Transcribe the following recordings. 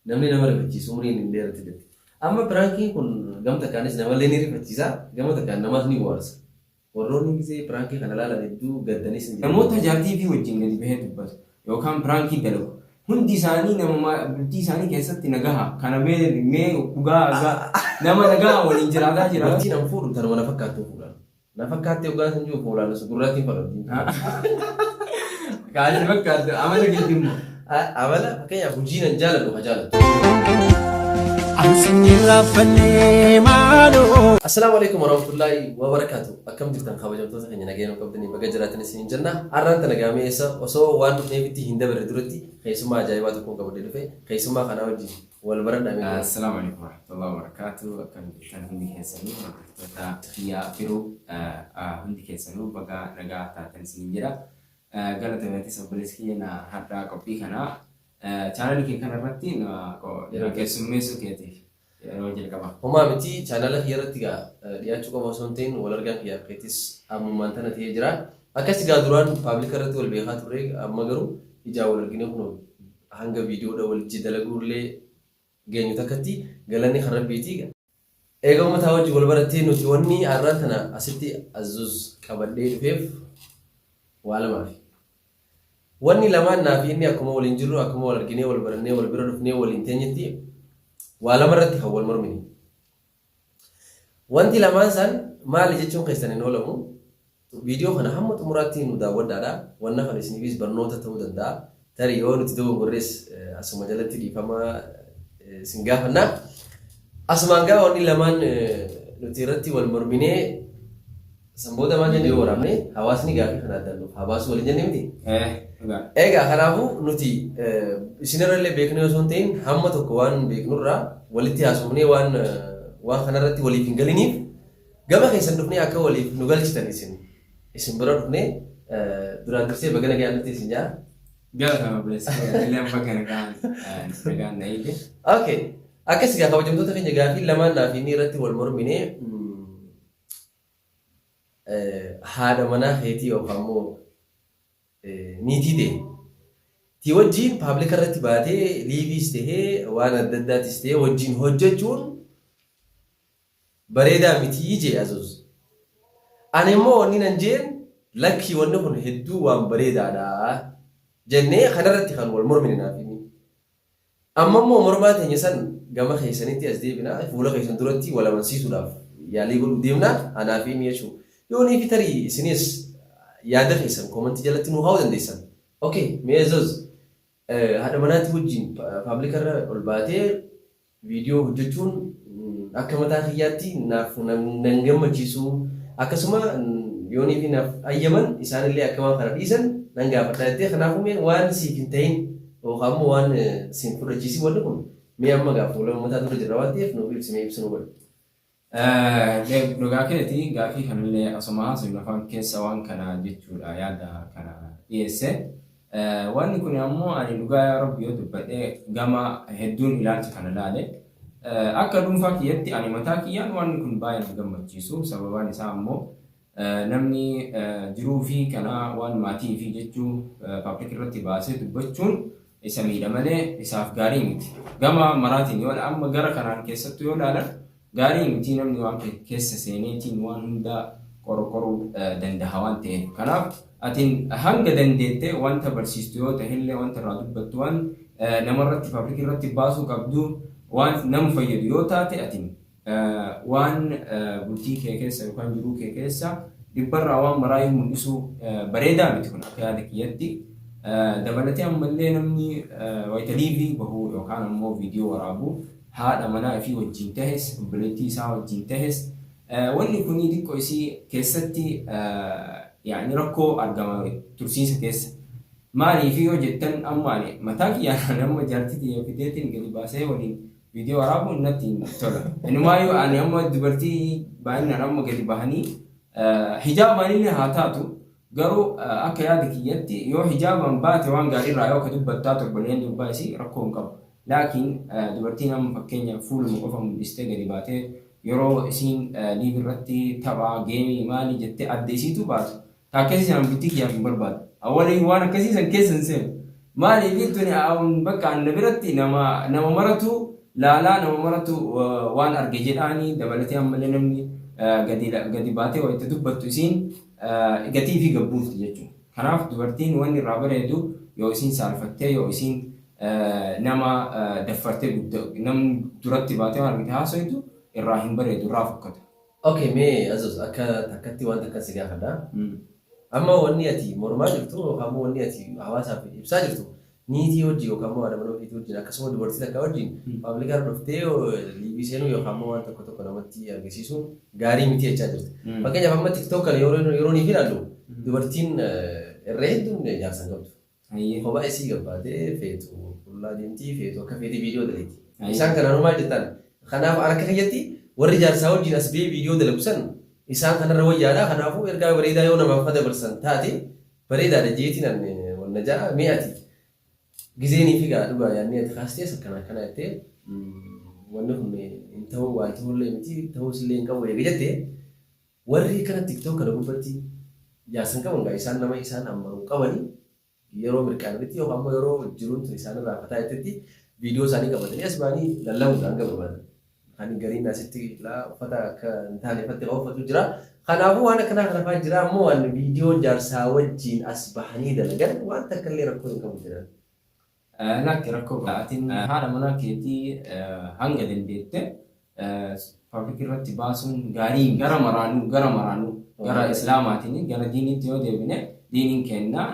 namni nama rifachiisu umriin hin dheeratu jetti. Amma piraankiin kun gamta kaanis namallee ni rifachiisa gamta kaan namaas ni bohaarsa. Warroonni gisee pirankii kana ilaalan hedduu gaddanis hin jiru. Namoota jaartii fi wajjin gadi bahee dubbatu yookaan pirankii dalagu hundi isaanii nama bultii isaanii keessatti nagaha kana mee dhugaa nama nagaha waliin jiraataa jira. Bultii nama fuudhu tanuma na fakkaattuu fuudhan. Na fakkaattee dhugaa san jiru fuudhaan su gurraatti hin fakkaatiin. Kaayee fakkaatu amala gidduun. Amala fakkeenyaaf hojii nan jaaladhu haa jaalattu. Assalamu alaikum warahmatullahi wabarakatuh. Akkam jirtan kabajamtoota keenya nageenya qabdanii baga jiraatan isin jenna. Har'aan tana gaameessa osoo waan dhufneefitti hin dabarre duratti keessummaa ajaa'ibaa tokkoon qabadee dhufe keessummaa kana wajjin wal baradhaa. Assalamu alaikum warahmatullahi wabarakatuh. Akkam jirtan hundi keessanii hordoftoota xiyyaa firuu hundi keessanuu baga nagaa taatan isin jedha. Galatoomaatis obboleessi keenya har'aa qophii kana channel kee kanarratti keessummeessuu keetiif yeroo jalqaba. Homaa miti channel irratti dhiyaachuu qaba osoo hin ta'in wal argaan kiyyaaf keetis ammummaan tana ta'ee jira. Akkas duraan paabliik irratti wal beekaa turre amma garuu ijaa wal argine kun hanga viidiyoodha walitti dalaguullee geenyu takkatti galanni kan rabbiiti. Egaa mataa wajjin wal barattee nuti wanni har'aan tana asitti azuuz qabadhee dhufeef waa lamaaf. Wanni lamaan naaf inni akkuma waliin jirru akkuma wal arginee wal barannee wal bira dhufnee waliin teenyetti waa lama irratti kan wal mormine. Wanti lamaan san maali jechuun keessan hin oolamu. Viidiyoo kana hamma xumuraatti nu daawwadhaadha. Wanna kana isiniifis barnoota ta'uu danda'a. Tarii yoo nuti dogongorrees asuma jalatti dhiifama isin gaafanna. Asumaan gaa wanni lamaan nuti irratti wal morminee sanboota maal jennee waraabne hawaasni gaaffii kana addaan dhufa. Hawaasni waliin jennee miti. Egaa kanaafuu nuti isinirrallee beeknee osoo hin ta'in hamma tokko waan beeknurraa walitti haasofnee waan kanarratti waliif hin galiniif gama keessan dhufnee akka waliif nu galchitan isin bira dhufnee duraan dursee baga nagaa nuti isin jaa. Galatama bileessa illee bakka nagaan na eege. Okay. Akkas gaa kabajamtoota keenya gaaffii lamaan naaf inni irratti wal morminee haadha manaa keetii yookaan immoo niitii ta'e. Tii wajjin paablika irratti baatee liiviis ta'ee waan adda addaatis ta'ee wajjin hojjechuun bareedaa mitii jee azuuz. Ani immoo wanni nan jeen lakkii wanni kun hedduu waan bareedaadha jennee kanarratti kan wal mormine naaf inni. Amma immoo mormaa teenya san gama keessanitti as deebinaa fuula keessan duratti wal amansiisuudhaaf yaalii godhuu deemnaa anaaf inni jechuudha. Yoo niifi tarii isinis yaada keessan koomantii jalatti nu haa'uu dandeessan. Okay, mee azuuz haadha manaatti wajjin paablika irra ol baatee viidiyoo hojjechuun akka mataa kiyyaatti naaf nan gammachiisu akkasuma yoonii fi naaf ayyaman isaanillee akka waan kana dhiisan nan gaafadha jettee kanaafuu mee waan siif hin ta'in yookaan immoo waan siin fudhachiisii wanni kun mee amma gaafa wal mataa dura jirra waan ta'eef nuuf ibsimee ibsinu godhe. Dhugaa keetii gaaffii kanallee asuma haasofnu afaan keessa waan kana jechuudha yaada kana dhiyeesse. Wanni kun ammoo ani dhugaa yaa rabbi yoo dubbadhee gama hedduun ilaalcha kana ilaale. Akka dhuunfaa kiyyatti ani mataa kiyyaan wanni kun baay'ee na gammachiisu sababaan isaa ammoo namni jiruu fi kana waan maatii fi jechuu paabliik irratti baasee dubbachuun isa miidha malee isaaf gaarii miti. Gama maraatiin yoo amma gara kanaan keessattuu yoo ilaalan gaarii miti namni waan keessa seeneetiin waan hunda qorqoruu danda'a waan ta'eef. Kanaaf atiin hanga dandeettee wanta barsiistu yoo ta'ellee wanta irraa dubbattu waan namarratti paabliik irratti baasuu qabdu waan nama fayyadu yoo taate atiin waan bultii kee keessa yookaan jiruu kee keessa dhibbarraa waan maraayii mul'isuu bareedaa miti kun akka yaada kiyyatti. Dabalatee ammallee namni wayita liivii bahuu yookaan ammoo viidiyoo waraabuu haadha manaa fi wajjin tahes obboleettii isaa wajjin tahes wanni kun xiqqoo isii keessatti yaani rakkoo argama tursiisa keessa. Maaliif yoo jettan amma mataa kiyyaan amma jaartii xiyya fideetiin gadi baasee waliin viidiyoo waraabuun natti tola. Inumaayyuu ani amma dubartii baay'inaan amma gadi bahanii hijaabaanillee haa taatu garuu akka yaada kiyyatti yoo hijaaban baate waan gaariirraa yoo ka dubbattaa torbaleen dubbaa isii rakkoo hin qabu. Laakiin dubartiin amma fakkeenyaaf fuuluma qofa mul'istee gadi baatee yeroo isiin liiv irratti taphaa geemii maalii jettee adda isiitu baatu. Akkasii sana bultii kiyyaaf hin barbaadu. Awwaliin waan akkasii san keessa hin seenu. maaliif tuni bakka anna biratti nama maratu laalaa nama maratu waan arge jedhaanii dabalatee ammallee namni gadi baatee waa itti dubbattu isiin gatii fi gabbuufti jechuudha. Kanaaf dubartiin wanni irraa bareedu yoo isiin saalfattee yoo isiin nama daffartee namni duratti baatee waan argite haasoitu irraa hin bareedu irraa fokkata. Okay, mee Azuz akka takkatti waan takka si gaafadha. Amma wanni ati mormaa jirtu yookaan wanni ati hawaasaaf ibsaa jirtu niitii hojii yookaan haadha manaa ofiitii wajjin akkasuma dubartii takka wajjin paablikaan dhuftee liibii seenuu yookaan waan tokko namatti agarsiisuun gaarii miti jechaa jirti. Fakkeenyaaf amma TikTok kana yeroo niif ilaallu dubartiin irra hedduun jaarsan qabdu. Kophaa isii gabbaatee feetu qullaa deemtii feetu akka feetii viidiyoo daleetti. Isaan kanaan maal jettan kanaaf harka keeyyatti warri jaarsaa wajjin as ba'ee viidiyoo dalagsan isaan kanarra wayyaadha. Kanaafuu ergaa bareedaa yoo namaaf dabarsan taate bareedaadha jeetiin wanna jaa mi'aati. Gizeenii fi dhugaa yaadni ati kaastees akkana jettee wanni kun hin ta'uu waan ta'ullee miti ta'uus illee hin qabu eega jettee warri kana TikTok kana gubbatti jaarsan qaban isaan nama isaan ammaruu qabanii yeroo mirkaanatti yookaan ammoo yeroo jiruun isaan irraa fataa jettetti viidiyoo isaanii qabatanii as ba'anii lallabuudhaan gabaabatan. Kan gariin asitti uffata akka hin taane uffatti uffatu jira. Kanaafuu waan akkanaa kana fa'aa jira ammoo waan viidiyoon jaarsaa wajjin as bahanii dalagan waan takka illee rakkoo hin qabu jedhan. Lakki rakkoo ba'aatiin haadha manaa keetii hanga dandeette paablik irratti baasuun gaarii gara maraanuu gara islaamaatiin gara diiniitti yoo deebine diiniin kennaa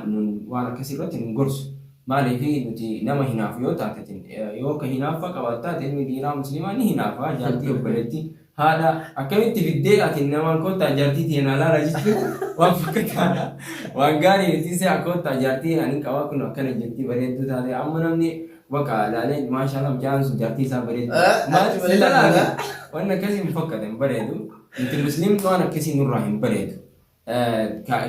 waan akkasii irratti nun gorsu. Maaliif nuti nama hinaaf yoo taatetin yoo ka hinaafa qabaattaa ilmi diinaa musliimaa ni hinaafa jaartii obboleetti haadha akkamitti fiddee ati namaan kottaa jaartii teenaa laala jechuun waan fakkataadha. Waan gaarii nuti akkottaa jaartii ani qabaa kun akkana jettii bareedduu taate amma namni bakka laalee maashaallah jaan sun jaartii isaa bareeddu. Waan akkasii hin fakkatan bareedu nuti musliimni waan akkasii nurraa hin bareedu.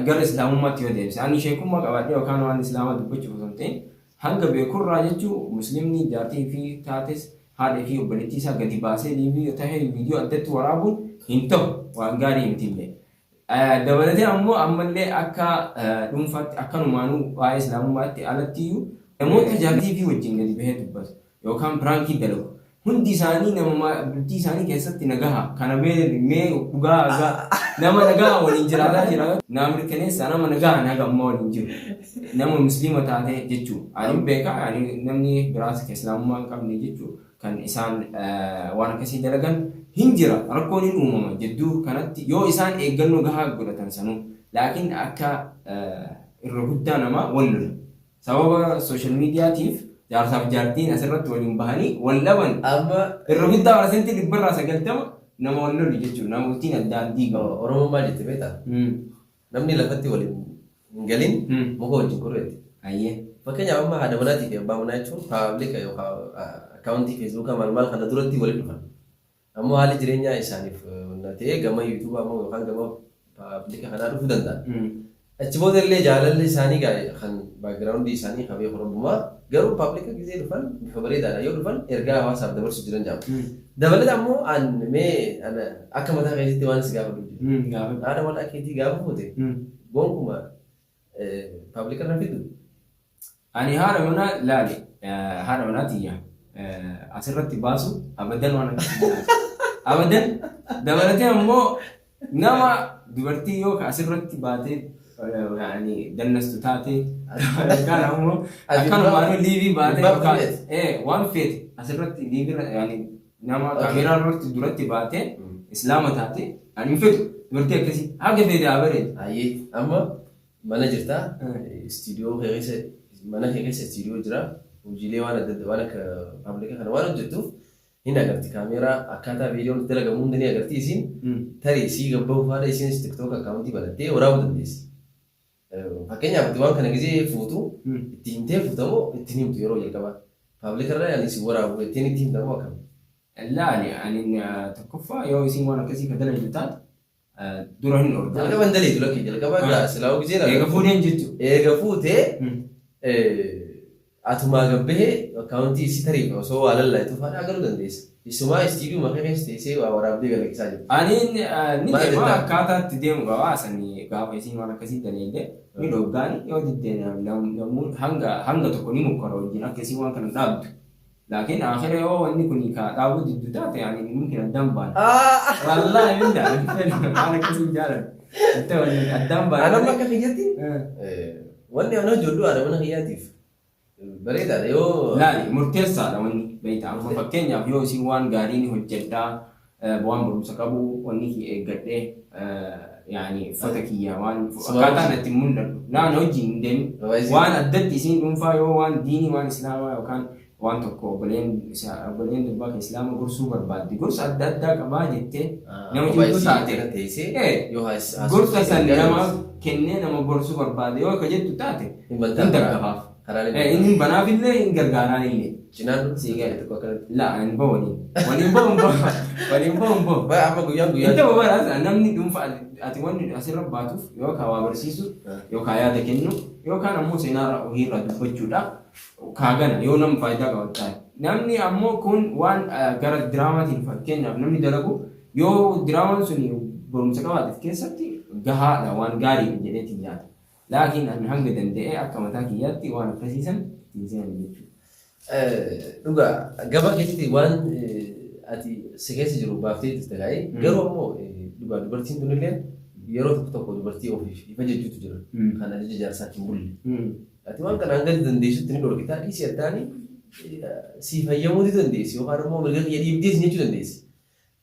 Gara islaamummaatti yoo deebise ani sheekummaa qabaadhee yookaan waan islaamaa dubbachuuf osoo hin ta'in hanga beekurraa jechuun musliimni jaartii fi taates haadha fi obboleettii isaa gadi baasee liivii ta'ee viidiyoo addatti waraabuun hin ta'u waan gaarii miti illee. Dabalatee ammoo ammallee akka dhuunfaatti akkanumaanuu waa'ee islaamummaatti alattiyyuu namoota jaartii fi wajjin gadi bahee dubbatu yookaan piraankii dalagu. Hundi isaanii nama bultii isaanii keessatti nagaha kana mee dhugaa nama nagaha waliin jiraataa jira nama mirkaneessa nama nagaha nagamma waliin jiru nama musliima taate jechuudha. Ani beeka namni biraas ka islaamummaa hin qabne jechuudha kan isaan waan akkasii dalagan hin jira rakkoon hin uumama jedduu kanatti yoo isaan eeggannoo gahaa godhatan sanuu laakiin akka irra guddaa nama wallola sababa sooshaal miidiyaatiif. Jaarsaaf jaartiin asirratti waliin bahanii wal dhaban irra guddaa waraseentii 190 nama wal lolu jechuudha. Namootni addaan diigamu. Oromoon maal jettee beektaa? Namni lafatti waliin hin galin muka wajjin korreetti. Fakkeenyaaf amma haadha manaatii fi abbaa manaa jechuun paablika yookaan akkaawuntii feesbuukaa maal kana duratti waliin dhufan. Ammoo haalli jireenyaa isaaniif ta'ee gama yuutuuba ammoo yookaan gama paablika kanaa dhufuu danda'a. Achi booda illee jaalalli isaanii kan baagiraawundii isaanii qabee horombumaa garuu paablika gisee dhufan bifa bareedaadha yoo dhufan ergaa hawaasaaf dabarsu jiran jaamu. Dabalata ammoo akka mataa keessatti waan si gaafatu jiru. Haadha manaa keetii gaafa fuute gonkumaa paablika irra fidu. Ani haadha manaa laale haadha manaa tiyya asirratti baasu abadan waan akkasii abadan dabalatee ammoo nama dubartii yoo asirratti baatee يعني دنست تاتي كان هم كانوا مانو ليفي بعدين وان فيت أسرت ليفي يعني نما كاميرا رحت دورتي بعدين إسلام تاتي يعني فيت دورتي كذي هاجي في دابرين أيه أما mana jirta studio keessa mana keessa studio jira hojiilee waan akka publika kana waan hojjettuuf hin agarti kaameeraa akkaataa viidiyoon dalagamu hundi ni agarti isin tarii sii gabba'u faadha isin TikTok akkaawuntii banattee waraabuu dandeessi. Fakkeenyaaf waan kana gisee fuutu ittiin himtee fuutamu ittiin himtu yeroo jalqabaa publika irraa yaani si waraabu ittiin itti himtamu akkam. Laali ani tokkoffaa yoo isin waan akkasii ka dalagu taate dura hin orda. Jalqaban dalee dura kee jalqabaa gaa silaa gisee eega fuudheen jechuudha. Eega fuutee atumaa gabbee akkaawuntii si tariif osoo waa lallaayitu faana agaruu dandeessa. Isumaa istiidiyuu maqaa keessa teessee waa waraabdee galakkisaa jirti. Ani ni deema akkaataatti deemu qaba sanii gaafa isiin waan akkasii daleellee ni dhoggaan yoo diddeen namuun hanga tokko ni mukkara wajjin akkasii waan kana dhaabdu. Laakiin akhira yoo wanni kun ka dhaabu diddu taate yani mungkin addaan baana. Wallaahi minda waan akkasii jaalan. Itti wanni addaan baana. Anam akka kiyyatti wanni ana ijoollu ana mana kiyyaatiif bareedaadha yoo. Laali murteessaadha wanni beektaa amma fakkeenyaaf yoo isin waan gaarii ni hojjedhaa waan barumsa qabu wanni kii eeggadhee yani uffata kiyyaa waan akkaataan itti mul'atu naan hojiin deemu waan addatti isiin dhuunfaa yoo waan diinii waan islaamaa yookaan waan tokko obboleen dubbaa kan islaama gorsuu barbaadde gorsa adda addaa qabaa jettee nama jibbuu taate gorsa san nama kennee nama gorsuu barbaade yoo akka jettu taate hin dargafaaf. Ini banaafillee hin gargaaraan illee. Cinaan siigaa tokko akkanatti. Laa hin ba'u waliin ba'u. Baay'ee amma guyyaa. Itti bobaaraa namni dhuunfaa ati wanni asirra baatuuf yookaan waa barsiisu yookaan yaada kennu yookaan ammoo seenaa ofiirraa dubbachuudhaaf kaagana yoo nama faayidaa qabaatu. Namni ammoo kun waan gara diraamaatiin fakkeenyaaf namni dalagu yoo diraamaan sun barumsa qabaateef keessatti gahaadha waan gaarii jedheetiin yaada. Laakiin ani hanga danda'ee akka mataa kiyyaatti waan akkasiisan ittiin seenan jechuudha. Dhugaa gaba keessatti waan ati si keessa jiru baaftee itti ta'ee garuu ammoo dhugaa dubartiin kunillee yeroo tokko dubartii ofiif ifa jechuutu jira. Kan ajaja jaarsaatti hin bulle. Ati waan kana hanga dandeessutti ni dhorkitaa dhiisii addaanii si fayyamuu ni dandeessi yookaan immoo mirga kiyya dhiibdees jechuu dandeessi.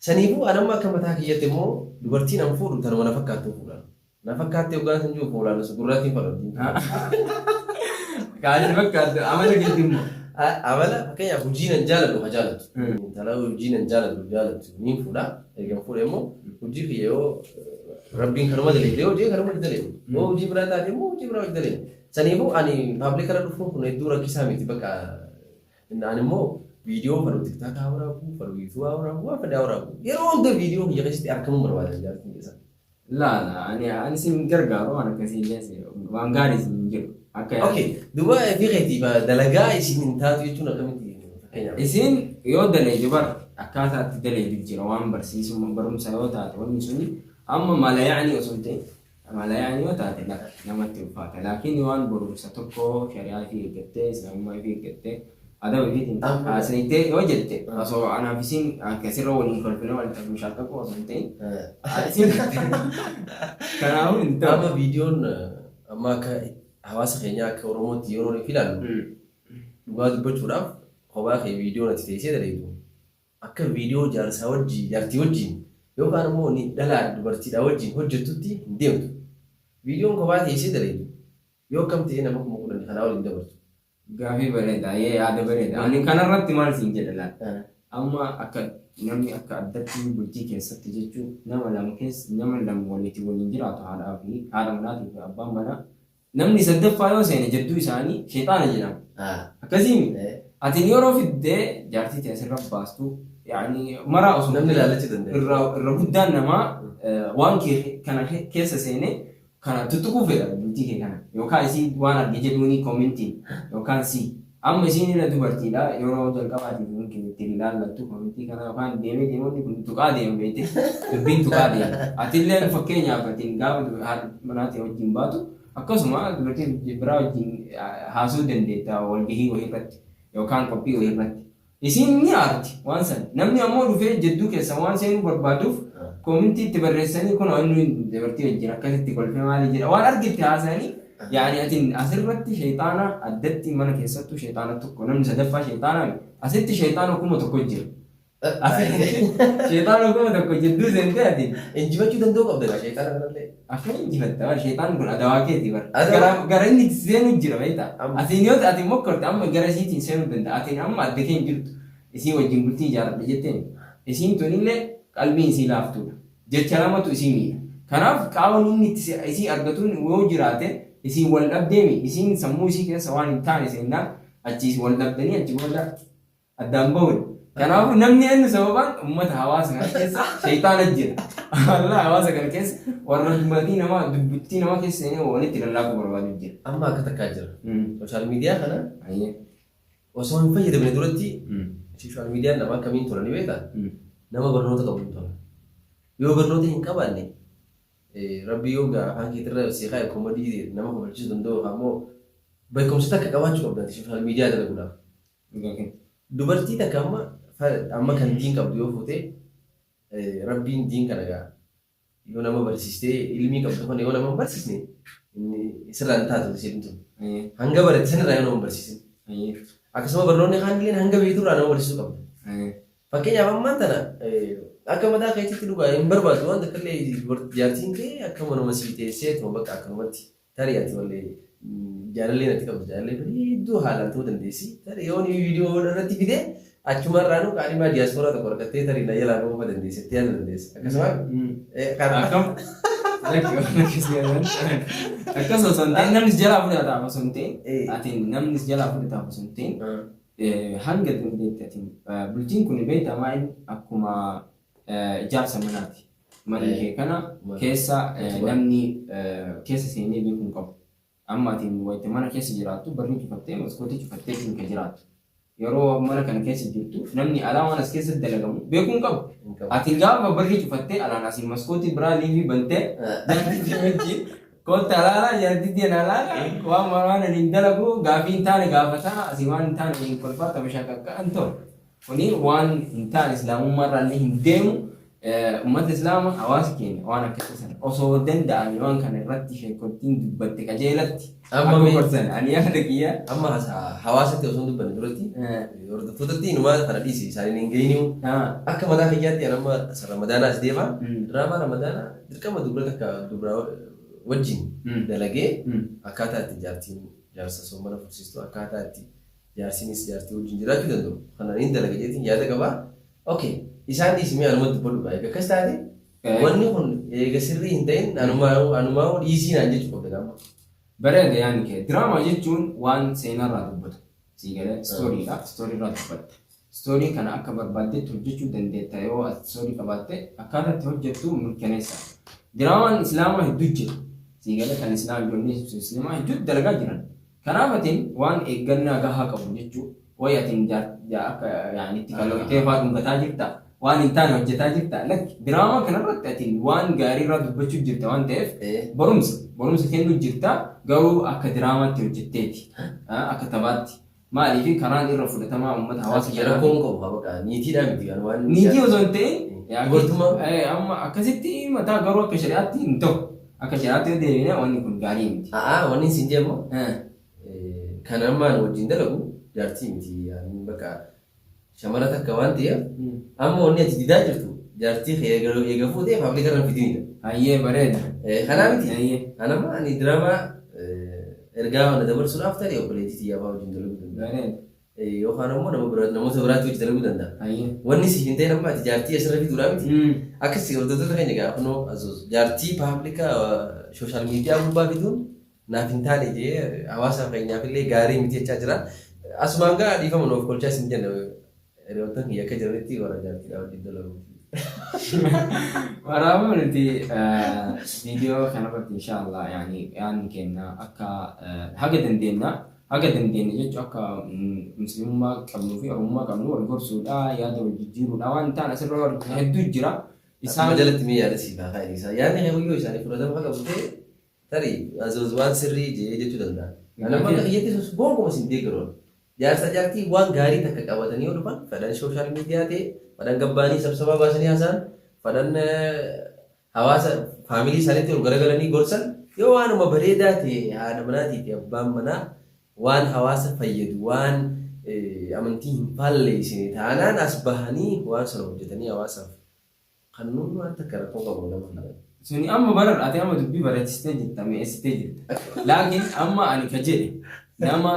Saniifuu anamma akka mataa kiyyaatti immoo dubartiin an fuudhu tanuma na fakkaattuu fuudhaan. Na fakkaatti yookaan san jiru fuulaan su gurraatiin fadhatu. Kaani fakkaatu amala giddu immoo. Amala fakkeenyaaf hojii nan jaalladhu haa jaallattu. Talaa hojii nan jaallattu ni fuudha. Egaa fuudha immoo hojii kiyya yoo rabbiin kanuma daleedee hojii kanuma daleedee. Yoo hojii biraa taate immoo hojii biraa daleedee. Saniifuu ani paabliikara dhufuun kun hedduu rakkisaa miti bakka ani immoo viidiyoo fadhu tiktaaka waraabu fadhu yuutuubaa waraabu waan fadhaa waraabu yeroo hunda viidiyoo kiyya keessatti argamuu barbaadan jaallatanii keessaa. La, ani sin gargaaru waan akkasii illee waan gaarii sin jiru. Okay, duba fiiqeetii dalagaa isin hin taatu jechuun akkamitti fakkeenyaaf. Isin yoo dalagu bar akkaataa itti dalagu jira waan barsiisuu barumsa yoo taate wanni suni amma malayaanii osoo hin ta'in malayaanii yoo taate namatti ulfaata. Laakiin waan barumsa tokko shari'aa fi eeggattee islaamummaa fi eeggattee adaba fiitiin asirriittee yoo jette osoo anaaf isin akkasirra waliin kolfina walitti bishaan tokko osoo hin ta'in kanaafuu hin ta'u. Amma viidiyoon amma akka hawaasa keenyaa akka Oromootti yeroo ilaallu dhugaa dubbachuudhaaf kophaa kee viidiyoon ati teessee daleetu akka viidiyoo jaarsaa wajjin jaartii wajjin yookaan immoo ni dhalaa dubartiidhaa wajjin hojjettutti hin deemtu. Viidiyoon kophaa teessee daleetu yoo akkam ta'e nama kuma kudhan kanaa waliin dabartu. Gaaffii bareedaa yaada bareedaa. Ani kanarratti maal siin jedha laata? Amma akka namni akka addatti bultii keessatti jechuun nama lama waliin jiraatu haadhaa manaatii fi abbaan manaa. Namni sadaffaa yoo seene jedduu isaanii sheexaana jedhama. Akkasiin ati yeroo fiddee jaartii ta'e asirra baastu maraa osoo namni ilaalachuu danda'a. Irra guddaan namaa waan kana keessa seenee kana tuttuquu fedha bultii kee kana yookaan isii waan arge jedhuuni koomentiin yookaan si amma isiin irra dubartiidha yeroo jalqabaatiif mungkin ittiin ilaallattu koomentii kana yookaan deemee kun tuqaa deema beekte dubbiin tuqaa deema atillee fakkeenyaaf atiin gaafa manaatii wajjin baatu akkasuma dubartiin biraa wajjin haasuu dandeetta walgahii wayirratti yookaan qophii wayirratti isiin ni aarti waan san namni ammoo dhufee jedduu keessa waan seenuu barbaaduuf koomentii itti barreessanii kun wanni dubartii wajjin akkasitti kolfee maali jedha waan argitti haasanii yaani atiin asirratti sheexaana addatti mana keessattuu sheexaana tokko namni sadaffaa sheexaana asitti sheexaana kuma tokko jira. Sheexaana kuma tokko jidduu seentee atiin injifachuu danda'u qabda sheexaana kanallee. Akka injifatta sheexaan kun adawaa keetii bara gara inni seenu jira beektaa atiin yoo atiin mokkorte amma gara isiitiin seenuu danda'a atiin amma adda kee jirtu isii wajjin bultii ijaaradha jetteen isiin tunillee qalbiin isii laaftuudha. Jecha lamatu isii miidha. Kanaaf qaawwan inni isii argatuun yoo jiraate isii wal dhabdeemi isiin sammuu isii keessa waan hin taane seennaan achi wal dhabdanii achi booda addaan bahuun. Kanaaf namni inni sababaan uummata hawaasa kana keessa sheexaana jira. Allah hawaasa kana keessa warra dubbittii nama keessa seenee walitti lallaafuu barbaadu jira. Amma akka takkaa jira. Sooshaal miidiyaa kana وصون فيد من دولتي سوشيال ميديا نما كمين تولني بيتا نما برنوتا قبل تولا يو برنوتا هين كبالني ربي يوغا هانكي ترى سيخاي كوميدي نما قبل جزء دندو خامو بيكم ستك كواجو قبل سوشيال ميديا ده بقولا دبرتي تكما أما كان دين قبل يوفوتي ربي دين كناجا يو نما برسيستي ilmi قبل كون يو نما برسيسني إني سرّان تاتو تسيبنتو هنگا برد سن رايو نما برسيسن akkasuma barnoonni haanilleen hanga beektu irraa nama barsiisuu qabda. Fakkeenyaaf ammaan tana akka mataa keetitti dhugaa hin barbaadu waan takka illee jaartiin kee akka manuma sii teesseetuma bakka akkanumatti tarii ati wallee jaalallee natti qabdu jaalallee bareedduu haalaan ta'uu dandeessi. Tarii yoo viidiyoo irratti fidee achuma irraa nu qaalimaa diyaaspooraa tokko argattee tarii na jalaa nama dandeessetti yaada dandeessa. Akkasuma akkasuma sonteen namnis jalaa fudhata amma sonteen atiin namnis jalaa fudhata amma sonteen hanga dandeetti atiin bultiin kun beekamaa akkuma ijaarsa manaati. Manni kee kana keessa namni keessa seenee beekuu qabu. Amma atiin wayita mana keessa jiraattu barri cufattee maskootii cufattee kan jiraattu. Yeroo mana kana keessa jirtu namni alaa waan as keessatti dalagamu beekuu qabu. Ati gaafa barri cufattee alaan asiin maskootii biraa liivii bantee wajjin koota alaalaa jaartitti alaalaa waan maraan hin dalagu gaafii hin taane gaafataa asii waan hin taane hin kolfaata bashaqaqqa an ta'u. Kuni waan hin taane islaamummaa irraa hin deemu ummata islaamaa hawaasa keenya waan akkasii sana osoo danda'ame waan kana irratti sheekottiin dubbatte qajeelatti. Amma gorsan ani yaada kiyya amma hawaasatti osoo dubbanne duratti hordoftootatti inumaa kana dhiisi isaaniin hin geenyu akka mataa kiyyaatti amma ramadaanaas deema diraamaa ramadaanaa dirqama dubra takka dubra wajjin dalagee akkaataa itti jaartiin jaarsa soomana fursiistu akkaataa itti jaarsiinis jaartii wajjin jiraachuu danda'u kana inni dalaga jeetiin yaada qabaa okay isaan dhiisimee anumatti dubbadhuudha egaa akkas taate wanni kun eega sirrii hin ta'in anumaa dhiisii naan jechuu qabda gaama. Bareeda yaani kee diraamaa jechuun waan seenarraa dubbatu siigalee stooriidha stooriirraa dubbatta stoorii kana akka barbaaddetti hojjechuu dandeetta yoo stoorii qabaatte akkaataa itti hojjettu mirkaneessa. Diraamaan islaamaa hedduu jira siigalee kan islaamaa hedduu dalagaa jiran kanaaf atiin waan eeggannaa gahaa qabu jechuu wayi atiin akka itti kalaqtee fa'aa dhungataa jirta waan hin taane hojjetaa jirta lakki diraamaa kanarratti atiin waan gaariirraa dubbachuu jirta waan ta'eef barumsa kennuu jirta garuu akka diraamaatti hojjetteeti akka taphaatti maaliif karaan irra fudhatamaa uummata hawaasa rakkoon qabu baqa niitiidhaa miti waan niitii osoo hin ta'in amma akkasitti mataa garuu akka shari'aatti hin ta'u akka shari'aatti deemine wanni kun gaarii miti. Wanni isin jeemo kan ammaan wajjin dalagu jaartii miti bakka shamara takka waan ta'eef amma wanni ati didaa jirtu jaartii eega fuutee faabrikaa irraan fidinidha. Hayyee bareeda. Kanaa miti. Anamma ani diraamaa ergaa waan dabarsuudhaaf ta'e obboleettii xiyyaafaa wajjin dalaguu danda'a. Yookaan immoo namoota biraatti hojii dalaguu danda'a. Wanni si hin ta'in amma ati jaartii asirra fiduudhaa miti. Akkasii hordoftoota keenya gaafa jaartii paablikaa sooshaal miidiyaa gubbaa fiduun naaf hin taane jee hawaasa keenyaaf illee gaarii miti jechaa jira. Asumaan gaa dhiifama nuuf kolchaa isin jenna hiriyoottan kiyya akka jiranitti warra jaartiidhaa wajjin dalaguu. Waraabaa nuti viidiyoo kanarratti inshallah yaadni keenya akka haga dandeenya jechuun akka musliimummaa qabnuu fi oromummaa qabnu wal gorsuudha yaada wal jijjiiruudha waan ta'an asirra hedduu jira. Isaan jalatti mee yaada siifaa kaa'e isaa yaadni heeyyuu isaanii fudhatama akka qabu ta'e tarii waan sirrii jechuu danda'a. Nama akka kiyyatti bonkuma siin deeggaroon jaarsa jaartii waan gaarii takka qabatanii yoo dhufan fedhan sooshaal miidiyaa ta'e fedhan gabbaanii sabsabaa baasanii haasa'an fedhan hawaasa faamilii isaaniitti ol garagalanii gorsan yoo waanuma bareedaa ta'e haadha manaatii fi abbaan manaa waan hawaasa fayyadu waan amantii hin faalleessine taanaan as bahanii waan sana hojjetanii hawaasaaf kan nuun waan takka rakkoo qabu nama. Suni amma baradhaatee amma dubbii baratistee jirta mi'eessitee jirta. Laakiin amma ani ka jedhe nama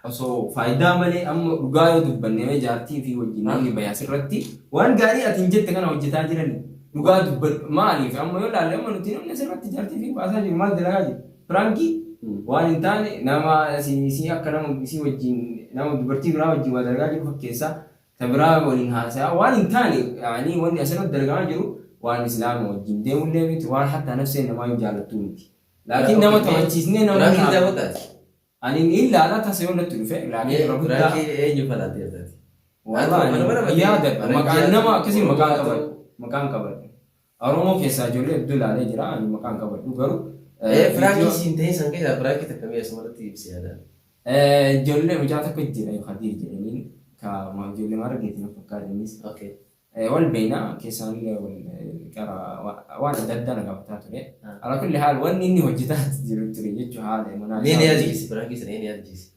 osoo faayidaa malee amma dhugaa yoo dubbannee jaartii fi wajjin namni bayaas irratti waan gaarii ati hin jette kana hojjetaa jiran dhugaa dubbadhu maaliif amma yoo ilaalle amma nuti namni asirratti jaartii fi baasaa jiru maal dalagaa jiru firankii waan hin taane nama si akka nama si wajjin nama dubartii biraa wajjin waa dalagaa jiru fakkeessaa ta biraa waliin haasaa waan hin taane wanni asirratti dalagamaa jiru waan islaama wajjin deemullee miti waan hatta nafsee namaa hin jaalattu miti. Laakiin nama taphachiisnee nama daawwataati. Ani illa ala taasifamatti dhufe laakiin irra guddaa. Biraakii eenyu falaatee jirti? Wallahi yaada maqaan nama akkasii maqaan qabadhu. Oromoo keessaa ijoollee hedduu ilaalee jira ani maqaan qabadhu garuu. Biraakii siin ta'ee san keessaa biraakii takkamii asumarratti ibsi yaadaan. Ijoollee mucaa tokko jira Khadiir jedhaniin ka ijoollee margeetiin fakkaatanis. Wal beeknaa keessaan waan adda addaa na gabataa ture. Ala kulli haal wanni inni hojjetaa jiru ture jechuun haala manaa. Ni yaadachisi biraakii sana ni yaadachisi.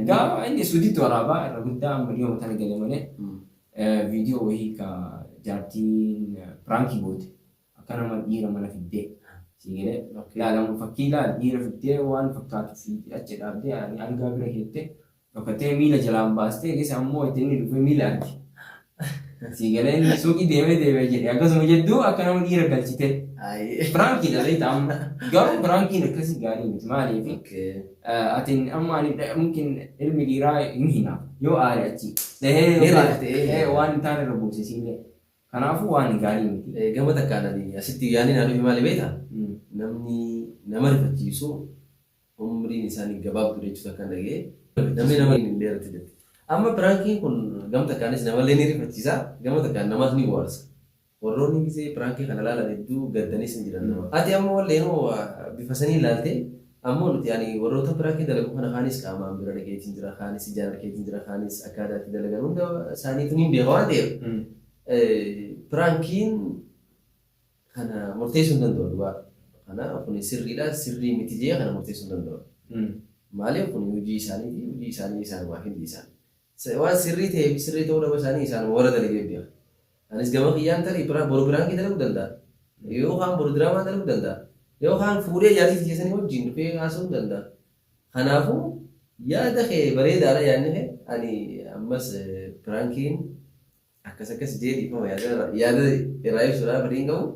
Gaafa inni suuditti waraabaa irra guddaa miliyyooma tana gale malee viidiyoo wayii ka jaartiin pirankii goote akka nama dhiira mana fiddee sigilee ilaalamu fakkii ilaala dhiira fiddee waan fakkaatu fi achi dhaabdee algaa bira keettee dhokkatee miila jalaan baastee keessa ammoo itti inni dhufee miila arge. Sigilee inni suuqii deemee jedhe akkasuma jedduu akka nama dhiira galchite. Pirankii dhalee ta'amma garuu pirankiin akkasii gaarii miti maaliif atiin amma mungkin ilmi dhiiraa hin hinaaf yoo aare achi dhahee waan taane irra buusisiillee kanaafuu waan gaarii miti. Gama takkaananii asitti yaadni naa dhufe maali beektaa? Namni nama rifachiisu umriin isaanii gabaabduu jechuudha kan dhagee namni nama hin dheeratu jechuudha. Amma pirankiin kun gama takkaanis namallee ni rifachiisa gama takkaan namaas ni bohaarsa. Warroonni gisee pirankii kana ilaalan hedduu gaddanis hin jiran nama. Ati ammoo walleenoo bifa sanii ilaalte ammoo nuti ani warroota pirankii dalagu kana kaanis qaamaan bira dhageetiin jira kaanis ijaan argeetiin jira kaanis akkaataatti dalagan hunda isaaniitu ni beeka waan ta'eef pirankiin kana murteessuu hin danda'u dhugaa. Kana kun sirriidha sirrii miti jee kana murteessuu hin danda'u. Maaliif kun hojii isaaniiti hojii isaanii isaan waa hindi isaan. Waan sirrii ta'eef sirrii ta'uu dhaba isaanii isaan warra dalagee beeka. Anis gama kiyyaan tarii boru birankii dalaguu danda'a. Yookaan boru diraamaa dalaguu danda'a. Yookaan fuudhee jaalisi keessanii wajjin dhufee haasa'uu danda'a. Kanaafuu yaada kee bareedaadha yaadni kee ani ammas pirankiin akkas jedhiifama yaada irraa ibsuudhaaf badiin qabu.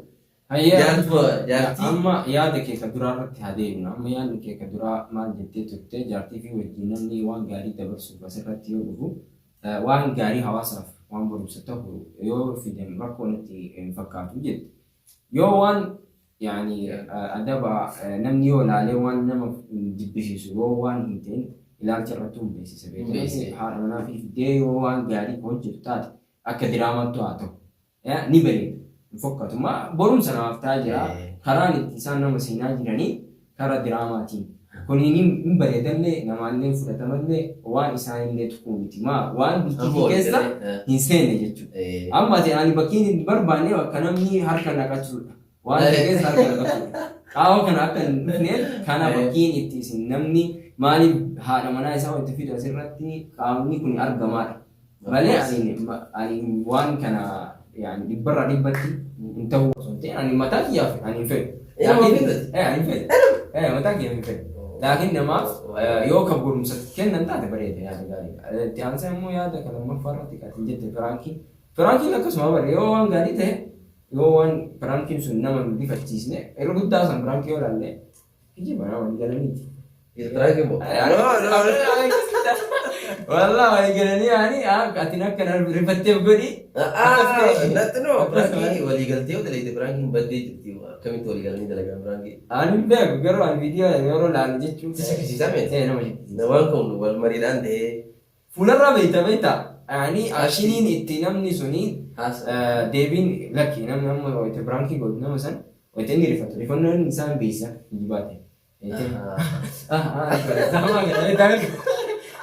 Amma yaada kee ka duraa irratti haa deemnu. Amma yaadni kee ka duraa maal jettee turte jaartii fi wajjin namni waan gaarii dabarsuuf asirratti yoo dhufu waan gaarii hawaasaaf waan barumsa ta'u yoo fidan rakkoo natti hin fakkaatu jette. Yoo waan yaani adaba namni yoo ilaalee waan nama jibbisiisu yoo waan hin ta'in ilaalcha irratti hundeessisa beekama. Haadha manaa fi fiddee yoo waan gaarii hojjetu taate akka diraamaatti haa ta'u ni bareeda. Fakkaatu ma barumsa namaaf ta'aa jira karaan itti isaan nama seenaa jiranii karaa diraamaatiin kuniin hin bareedallee namaallee fudhatamallee waan isaanillee tuquu miti ma waan bikkii keessa hin seenne jechuudha. Amma ani bakkiin hin barbaanne akka namni harka naqachuudha waan keessa harka naqachuudha. Qaawwa kana akka hin dhufneef kana bakkiin itti isin namni maaliif haadha manaa isaa walitti fidu asirratti qaamni kun argamaadha. Malee ani waan kana يعني دبر دبتي انت هو صوتي يعني متى يافي يعني فين يعني فين متى يافي فين لكن ما يو كبر مسكين انت تبريد يعني قال يعني سمو يا ده كلام فرتك تجد فرانكي لك اسمه بر يو وان غادي ته يو وان فرانكي سنه من دي فتيسنه ايرو قد سان فرانكي ولا لا يجي بنا ولا قالني يتراكي بو والله قالني يعني قاتنا كان رفتي بغدي لا تنو برانكي ولي قلتي ولا يد برانكي بدي جبتي كم تولي قالني دلقا برانكي انا بيك قروا الفيديو يورو لا نجي سكسي سامي انا ما نوالكم والمريضان ده فلان بيتا يعني عشرين اتنامني سنين ديبين لكي نم ويت برانكي قلت نم مثلا ويتني رفض الانسان بيسا يجيباته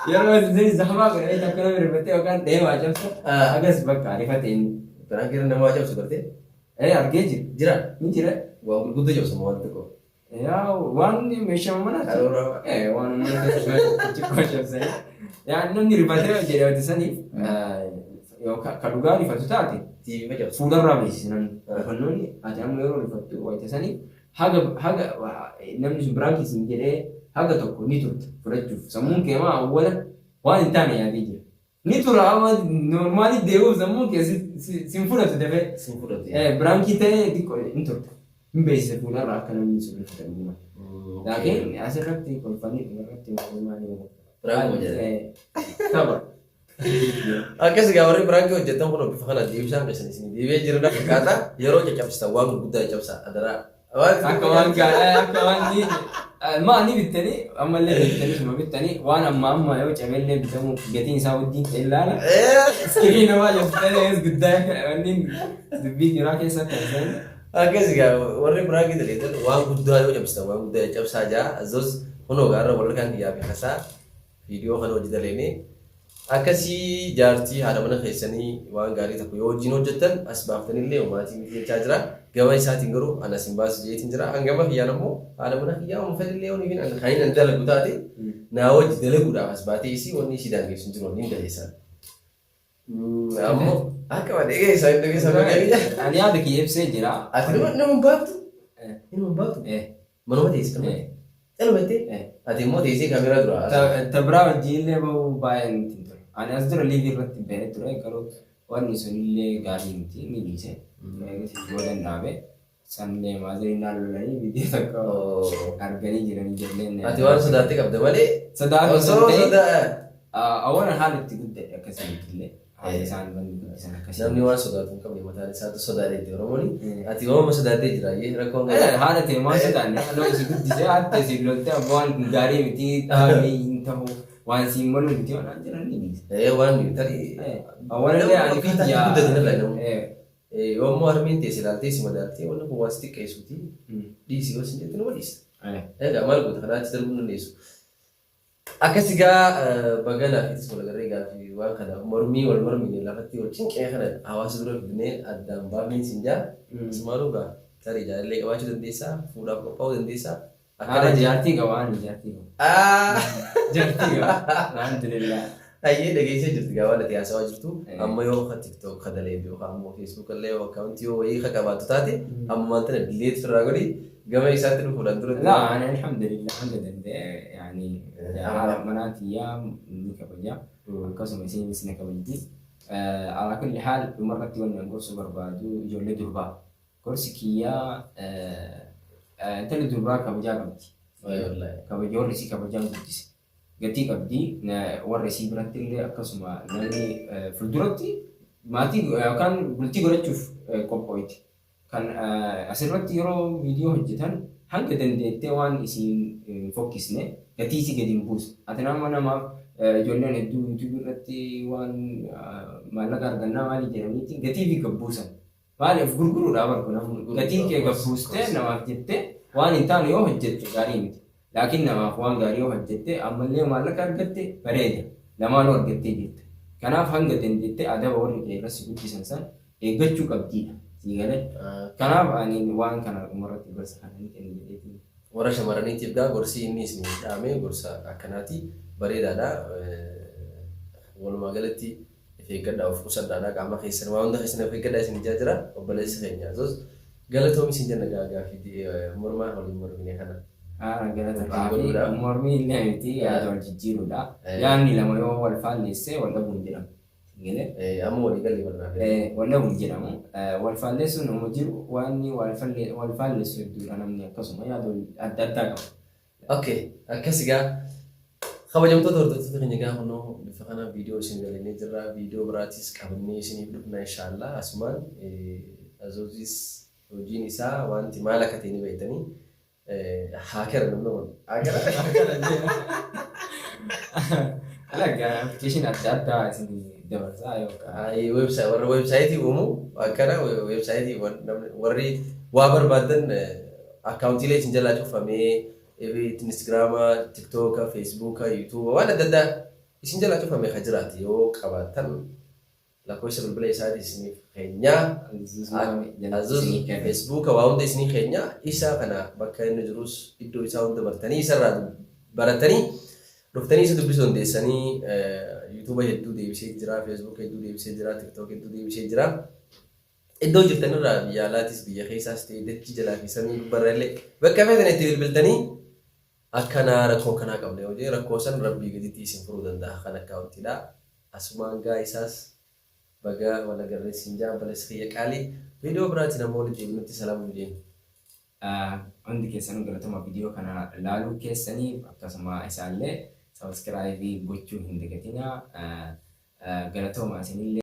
يلا زي زحمة كده إذا كنا بربطة وكان ده واجب سو أجلس بقى رفتين برانكي رنا واجب سو برتة أرجع جرا مين جرا وأقول كده جو سمو أنتكو يا وان مش منا وان منا تشوف واجب سي يعني نمني ربطة جرا وتسني يو كدوغا رفتة تي واجب فولا رابيس نن فنوني أجمع يورو رفتة وتسني حاجة نمني برانكي سنجرة هذا تقول نيتورت فرجف سمون كمان أولا وان تاني يا بيجي نيتور أول نورمالي ديو سمون كي سينفورة تدفع سينفورة برانكي تاني ديكو نيتورت مبيس فولا راكنا من سورة تاني لكن أسرع تيكون فني مرتي ما نيجي برانكو جدا طبعا أكيد كأوري برانكو جدا هو بيفهم ديو سام بس نسمي ديو جرنا كذا يروج كم استوى بودا كم سا أدرا Akka waan gaadhaa akka waan maani bittanii ammallee bittanii suma bittanii waan amma yoo cabeellee bitamu gatiin isaa wajjin ta'e ilaala. Iskiriin namaa jabbatanii as guddaa wanni dubbii jiraa keessatti haasa'an. Akkasii gaa warri biraa gidaleetan waan guddaa yoo cabsitan waan guddaa cabsaa jaa azos kunoo gaarra wal kan dhiyyaa fi hasaa viidiyoo kana hojii daleenee akkasii jaartii haadha mana keessanii waan gaarii tokko yoo wajjin hojjettan as baaftanillee umaatii miidhachaa jira. Gama isaatiin garuu anas hin baasu jeetiin jira. Hangama kiyyaan ammoo haadha mana kiyyaa uumfatillee yoo niifin kan hin dalagu taate naa wajji dalaguudhaaf as baatee isii wanni isii daangeessu hin jiru wanni hin galeessan. Ammoo akka waan eegaa hin dhageessan dhageenye. Ani yaada kiyya ibsee jira. Ati nama hin baaftu? Nama hin baaftu? Manuma teessi kan dhaloottee? Ati immoo teessee kaameeraa dura. Tabiraa wajjin illee bahuu baay'ee nuti hin ture. Ani as dura liivii irratti bahee ture garuu wanni sun illee gaarii miti ni dhiise. Godhan dhaabe sanlee maazii naannolanii biyya takka arganii jiranii jalleen. Ati waan sodaattee qabda malee? Awwaala haala itti guddate akkasii illee haala isaan banni guddisan akkasii. Namni waan sodaatu hin qabne mataan isaatu sodaatee Oromooni. Ati waan sodaatee jira rakkoon haala ta'e waan sodaanne haala isii guddisee haala isii loltee waan gaarii miti dhaabee hin ta'u waan siin malu miti waan jiran ni dhiise. Waan tarii. Awwaala illee ani fitiyyaa. Yommuu harmeen teesse ilaaltee si madaaltee wanni kun waan si xiqqeessuuti dhiisii yoo sin jettu nama dhiista. Egaa maal goota kanaa achi darbuu dandeessu. Akkasii gaa baganaa fi wal agarree gaaffii waan kana mormii wal mormii lafatti wal cinqee kana hawaasa dura fidnee addaan baafnee sin jaa maaloo gaa tarii jaalallee qabaachuu dandeessaa fuudhaaf qophaa'uu dandeessaa. Akkana jaartii qaba waan jaartii qaba. Jaartii qaba. Alhamdulillah. Ayyee dhageessee jirti gaafa lati haasawaa jirtu amma yoo akka TikTok kadalee yookaan ammoo Facebook illee yoo akkaawuntii yoo wayii qabaatu taate amma maanta dileet firraa godhi gama isaatti dhufuudhaan dura. Laa ani alhamdulillah hanga danda'e yaani haala manaatii ni kabaja akkasuma isinis ni kabajti. Alaa kulli haal dhumarratti wanni gorsuu barbaadu ijoollee durbaa gorsi kiyyaa intalli durbaa kabajaa qabdi. Kabajaa warri isii kabajaan guddise. Gatii qabdii warra isii biratti illee akkasuma namni fuulduratti maatii yookaan bultii godhachuuf qophooyti. Kan asirratti yeroo viidiyoo hojjetan hanga dandeettee waan isiin fokkisne gatii isii gadi hin buusu. Ati namaaf ijoolleen hedduu yuutuubii irratti waan maallaqa argannaa maalii jedhaniiti gatii fi gabbuusan. Maaliif gurguruudhaaf argu namni gatii kee gabbuustee namaaf jettee waan hin taane yoo hojjette gaarii miti. Laakiin namaaf waan gaarii yoo hojjette ammallee maallaqa argatte bareeda lamaanuu argattee jirta. Kanaaf hanga dandeettee adaba warri kee irratti guddisan san eeggachuu qabdiidha. Kanaaf ani waan kana dhumarratti gorsa kana ni kennu jedheetiin. Warra shamarraniitiif gaa gorsi inni isin dhaame gorsa akkanaati bareedaadha. Walumaa galatti eeggadhaa of qusadhaadha qaama keessan waa hunda keessan eeggadhaa isin ijaa jira obboleessi keenya asos galatoomi isin jenna gaagaa fi mormaa waliin mormine kana. Galata mormii illee miti yaada wal jijjiirudha. Yaadni lama yoo wal faalleessee wal dhabuun jedhamu. Amma walii galii barbaade. Wal dhabuun jedhamu. Wal faalleessuun nama jiru waan wal faalleessu hedduudha namni akkasuma yaada adda addaa qaba. Okay, akkasii gaa kabajamtoota hordoftoota keenya gaa kunoo bifa kana viidiyoo isin galannee jirra. Viidiyoo biraatis qabannee isiniif dhufna inshaallah. Asumaan azootis hojiin isaa wanti maal akka ta'e ni beektanii. Hacker namni hacker. Alaga application adda isin dabarsaa yookaan websaayitii uumuu akkana websaayitii warri waa barbaadan akkaawuntiilee isin jalaa cufamee Instagrama, TikTok, Facebook, YouTube waan adda addaa isin jalaa cufamee kan jiraatu yoo qabaatan lakkoofsa bilbila isaati isiniif keenya Facebook waa hunda isinii keenya isa kana bakka inni jirus iddoo isaa hunda bartanii isarraa baratanii dhuftanii isa dubbisuu dandeessanii YouTube hedduu deebisee jira, Facebook hedduu deebisee jira, TikTok hedduu deebisee jira. Iddoo jirtanirraa biyya alaatis biyya keessaas ta'e dachii jalaa fi samii gubbarraallee bakka feetan itti bilbiltanii akkana rakkoo kanaa qabne hojii rakkoo san rabbii gaditti isin furuu danda'a kan akkaawuntiidha. Asumaan gaa isaas baga wala garreessin jaa balas khiyya qaalii viidiyoo biraatiin ammoo walitti deebinutti salaamu jenna. Hundi keessanuu galatoma viidiyoo kana ilaaluu keessanii akkasuma isaallee sabiskiraayibii gochuu hin dagatinaa galatoma isinillee